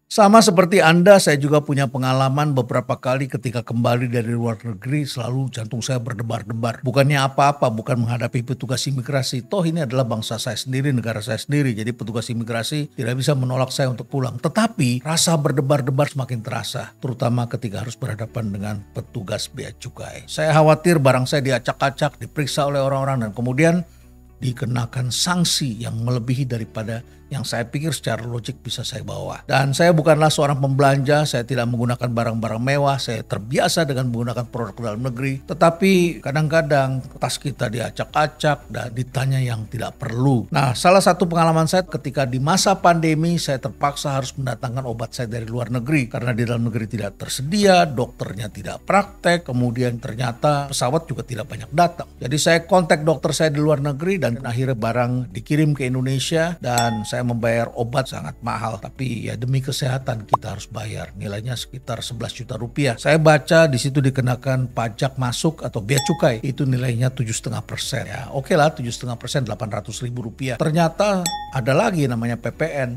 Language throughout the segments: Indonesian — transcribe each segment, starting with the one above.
Sama seperti Anda, saya juga punya pengalaman beberapa kali ketika kembali dari luar negeri selalu jantung saya berdebar-debar. Bukannya apa-apa, bukan menghadapi petugas imigrasi. Toh ini adalah bangsa saya sendiri, negara saya sendiri. Jadi petugas imigrasi tidak bisa menolak saya untuk pulang. Tetapi rasa berdebar-debar semakin terasa, terutama ketika harus berhadapan dengan petugas bea cukai. Saya khawatir barang saya diacak-acak, diperiksa oleh orang-orang dan kemudian dikenakan sanksi yang melebihi daripada yang saya pikir secara logik bisa saya bawa. Dan saya bukanlah seorang pembelanja, saya tidak menggunakan barang-barang mewah, saya terbiasa dengan menggunakan produk dalam negeri. Tetapi kadang-kadang tas kita diacak-acak dan ditanya yang tidak perlu. Nah, salah satu pengalaman saya ketika di masa pandemi saya terpaksa harus mendatangkan obat saya dari luar negeri. Karena di dalam negeri tidak tersedia, dokternya tidak praktek, kemudian ternyata pesawat juga tidak banyak datang. Jadi saya kontak dokter saya di luar negeri dan akhirnya barang dikirim ke Indonesia dan saya membayar obat sangat mahal, tapi ya demi kesehatan kita harus bayar. Nilainya sekitar 11 juta rupiah. Saya baca di situ dikenakan pajak masuk atau bea cukai, itu nilainya 7,5%. Ya oke lah, 7,5%, 800 ribu rupiah. Ternyata ada lagi namanya PPN,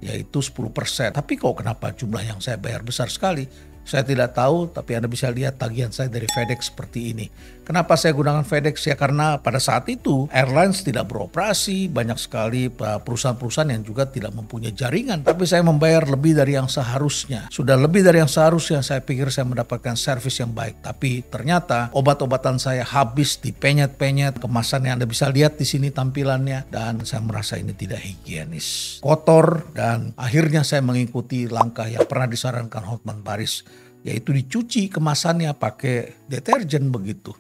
yaitu 10%. Tapi kok kenapa jumlah yang saya bayar besar sekali? Saya tidak tahu, tapi Anda bisa lihat tagihan saya dari FedEx seperti ini. Kenapa saya gunakan FedEx? Ya karena pada saat itu airlines tidak beroperasi, banyak sekali perusahaan-perusahaan yang juga tidak mempunyai jaringan. Tapi saya membayar lebih dari yang seharusnya. Sudah lebih dari yang seharusnya, saya pikir saya mendapatkan servis yang baik. Tapi ternyata obat-obatan saya habis dipenyet-penyet, kemasannya Anda bisa lihat di sini tampilannya, dan saya merasa ini tidak higienis, kotor, dan akhirnya saya mengikuti langkah yang pernah disarankan Hotman Paris, yaitu dicuci kemasannya pakai deterjen begitu.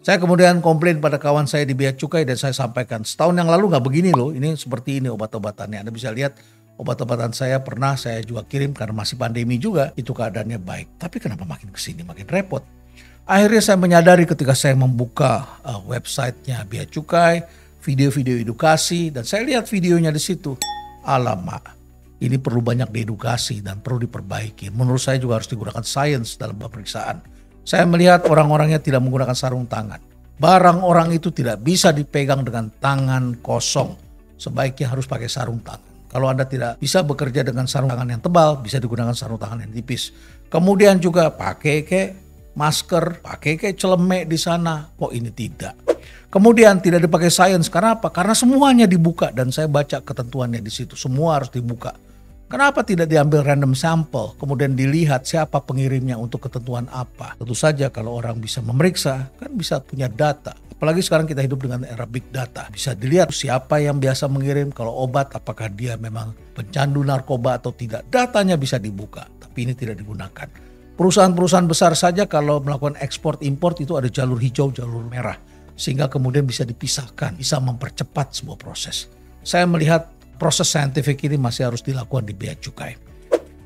Saya kemudian komplain pada kawan saya di bea cukai dan saya sampaikan, setahun yang lalu nggak begini loh, ini seperti ini obat-obatannya. Anda bisa lihat obat-obatan saya pernah saya juga kirim karena masih pandemi juga, itu keadaannya baik. Tapi kenapa makin kesini makin repot? Akhirnya saya menyadari ketika saya membuka websitenya bea cukai, video-video edukasi, dan saya lihat videonya di situ. Alamak, ini perlu banyak diedukasi dan perlu diperbaiki. Menurut saya juga harus digunakan sains dalam pemeriksaan. Saya melihat orang-orangnya tidak menggunakan sarung tangan. Barang orang itu tidak bisa dipegang dengan tangan kosong. Sebaiknya harus pakai sarung tangan. Kalau Anda tidak bisa bekerja dengan sarung tangan yang tebal, bisa digunakan sarung tangan yang tipis. Kemudian juga pakai masker, pakai celemek di sana. Kok ini tidak? Kemudian tidak dipakai sains. Karena apa? Karena semuanya dibuka dan saya baca ketentuannya di situ. Semua harus dibuka. Kenapa tidak diambil random sampel, kemudian dilihat siapa pengirimnya untuk ketentuan apa? Tentu saja kalau orang bisa memeriksa, kan bisa punya data. Apalagi sekarang kita hidup dengan era big data. Bisa dilihat siapa yang biasa mengirim, kalau obat apakah dia memang pecandu narkoba atau tidak. Datanya bisa dibuka, tapi ini tidak digunakan. Perusahaan-perusahaan besar saja kalau melakukan ekspor impor itu ada jalur hijau, jalur merah. Sehingga kemudian bisa dipisahkan, bisa mempercepat sebuah proses. Saya melihat proses saintifik ini masih harus dilakukan di bea cukai.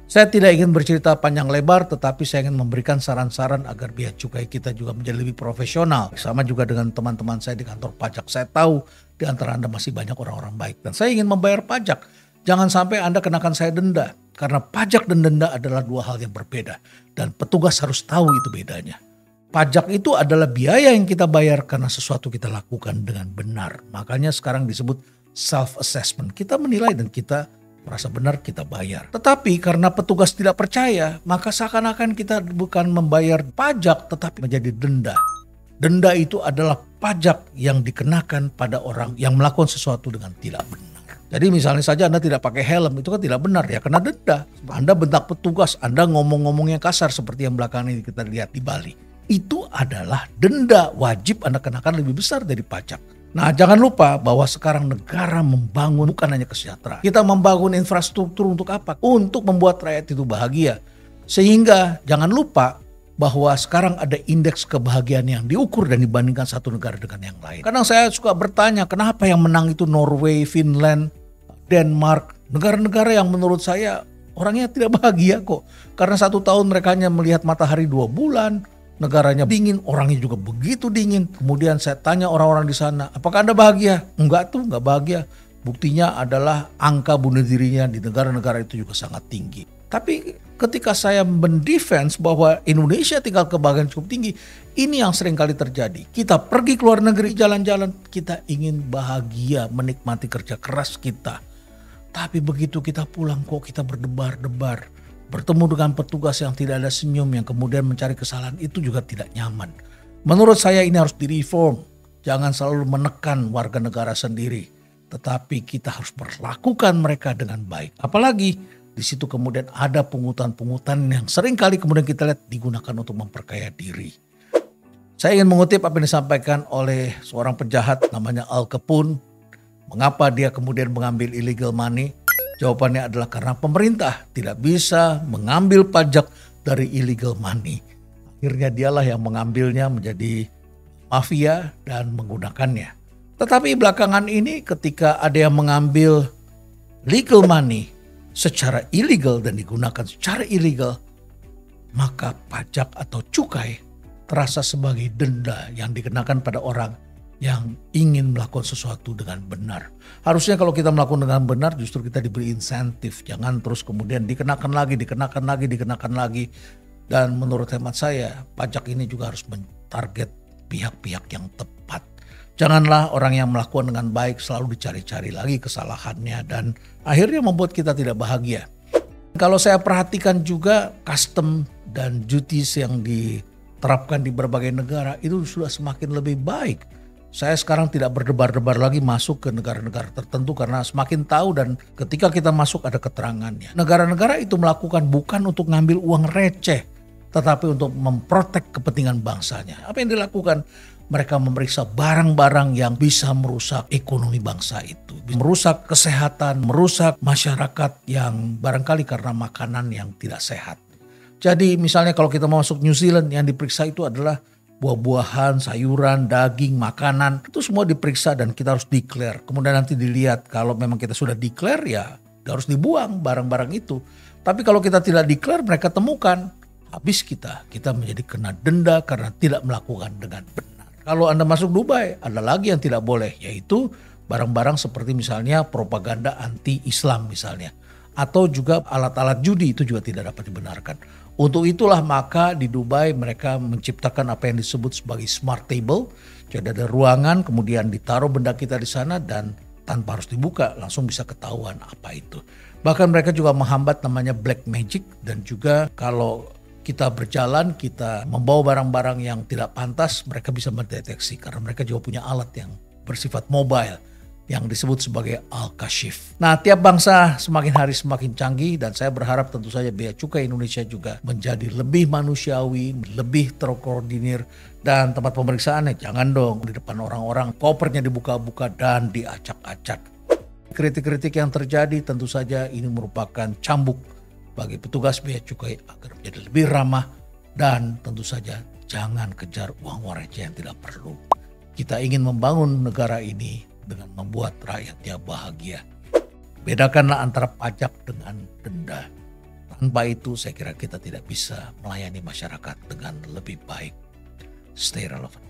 Saya tidak ingin bercerita panjang lebar, tetapi saya ingin memberikan saran-saran agar bea cukai kita juga menjadi lebih profesional. Sama juga dengan teman-teman saya di kantor pajak. Saya tahu di antara Anda masih banyak orang-orang baik. Dan saya ingin membayar pajak. Jangan sampai Anda kenakan saya denda. Karena pajak dan denda adalah dua hal yang berbeda. Dan petugas harus tahu itu bedanya. Pajak itu adalah biaya yang kita bayar karena sesuatu kita lakukan dengan benar. Makanya sekarang disebut self-assessment. Kita menilai dan kita merasa benar kita bayar. Tetapi karena petugas tidak percaya, maka seakan-akan kita bukan membayar pajak tetapi menjadi denda. Denda itu adalah pajak yang dikenakan pada orang yang melakukan sesuatu dengan tidak benar. Jadi misalnya saja Anda tidak pakai helm, itu kan tidak benar, ya kena denda. Anda bentak petugas, Anda ngomong-ngomong yang kasar seperti yang belakangan ini kita lihat di Bali. Itu adalah denda, wajib Anda kenakan lebih besar dari pajak. Nah, jangan lupa bahwa sekarang negara membangun bukan hanya kesejahteraan. Kita membangun infrastruktur untuk apa? Untuk membuat rakyat itu bahagia. Sehingga jangan lupa bahwa sekarang ada indeks kebahagiaan yang diukur dan dibandingkan satu negara dengan yang lain. Kadang saya suka bertanya, kenapa yang menang itu Norway, Finland, Denmark, negara-negara yang menurut saya orangnya tidak bahagia kok. Karena 1 tahun mereka hanya melihat matahari 2 bulan. Negaranya dingin, orangnya juga begitu dingin. Kemudian saya tanya orang-orang di sana, apakah Anda bahagia? Enggak tuh, enggak bahagia. Buktinya adalah angka bunuh dirinya di negara-negara itu juga sangat tinggi. Tapi ketika saya mendefense bahwa Indonesia tinggal kebahagiaan cukup tinggi, ini yang sering kali terjadi. Kita pergi ke luar negeri jalan-jalan, kita ingin bahagia, menikmati kerja keras kita. Tetapi begitu kita pulang kok kita berdebar-debar. Bertemu dengan petugas yang tidak ada senyum, yang kemudian mencari kesalahan, itu juga tidak nyaman. Menurut saya ini harus direform. Jangan selalu menekan warga negara sendiri. Tetapi kita harus perlakukan mereka dengan baik. Apalagi di situ kemudian ada pungutan-pungutan yang seringkali kemudian kita lihat digunakan untuk memperkaya diri. Saya ingin mengutip apa yang disampaikan oleh seorang penjahat namanya Al Capone. Mengapa dia kemudian mengambil illegal money? Jawabannya adalah karena pemerintah tidak bisa mengambil pajak dari illegal money. Akhirnya dialah yang mengambilnya menjadi mafia dan menggunakannya. Tetapi belakangan ini ketika ada yang mengambil legal money secara illegal dan digunakan secara illegal, maka pajak atau cukai terasa sebagai denda yang dikenakan pada orang yang ingin melakukan sesuatu dengan benar. Harusnya kalau kita melakukan dengan benar justru kita diberi insentif. Jangan terus kemudian dikenakan lagi. Dan menurut hemat saya pajak ini juga harus mentarget pihak-pihak yang tepat. Janganlah orang yang melakukan dengan baik selalu dicari-cari lagi kesalahannya dan akhirnya membuat kita tidak bahagia. Kalau saya perhatikan juga custom dan duties yang diterapkan di berbagai negara itu sudah semakin lebih baik. Saya sekarang tidak berdebar-debar lagi masuk ke negara-negara tertentu karena semakin tahu dan ketika kita masuk ada keterangannya. Negara-negara itu melakukan bukan untuk ngambil uang receh, tetapi untuk memprotek kepentingan bangsanya. Apa yang dilakukan? Mereka memeriksa barang-barang yang bisa merusak ekonomi bangsa itu. Merusak kesehatan, merusak masyarakat yang barangkali karena makanan yang tidak sehat. Jadi misalnya kalau kita mau masuk New Zealand yang diperiksa itu adalah buah-buahan, sayuran, daging, makanan, itu semua diperiksa dan kita harus declare. Kemudian nanti dilihat kalau memang kita sudah declare ya harus dibuang barang-barang itu. Tapi kalau kita tidak declare mereka temukan, habis kita menjadi kena denda karena tidak melakukan dengan benar. Kalau Anda masuk Dubai ada lagi yang tidak boleh, yaitu barang-barang seperti misalnya propaganda anti-Islam misalnya. Atau juga alat-alat judi itu juga tidak dapat dibenarkan. Untuk itulah maka di Dubai mereka menciptakan apa yang disebut sebagai smart table. Jadi ada ruangan kemudian ditaruh benda kita di sana dan tanpa harus dibuka langsung bisa ketahuan apa itu. Bahkan mereka juga menghambat namanya black magic dan juga kalau kita berjalan kita membawa barang-barang yang tidak pantas mereka bisa mendeteksi karena mereka juga punya alat yang bersifat mobile yang disebut sebagai Al-Kashif. Nah, tiap bangsa semakin hari semakin canggih dan saya berharap tentu saja Bea Cukai Indonesia juga menjadi lebih manusiawi, lebih terkoordinir dan tempat pemeriksaannya jangan dong di depan orang-orang kopernya dibuka-buka dan diacak-acak. Kritik-kritik yang terjadi tentu saja ini merupakan cambuk bagi petugas Bea Cukai agar menjadi lebih ramah dan tentu saja jangan kejar uang receh yang tidak perlu. Kita ingin membangun negara ini dengan membuat rakyatnya bahagia. Bedakanlah antara pajak dengan denda. Tanpa itu saya kira kita tidak bisa melayani masyarakat dengan lebih baik. Stay relevant.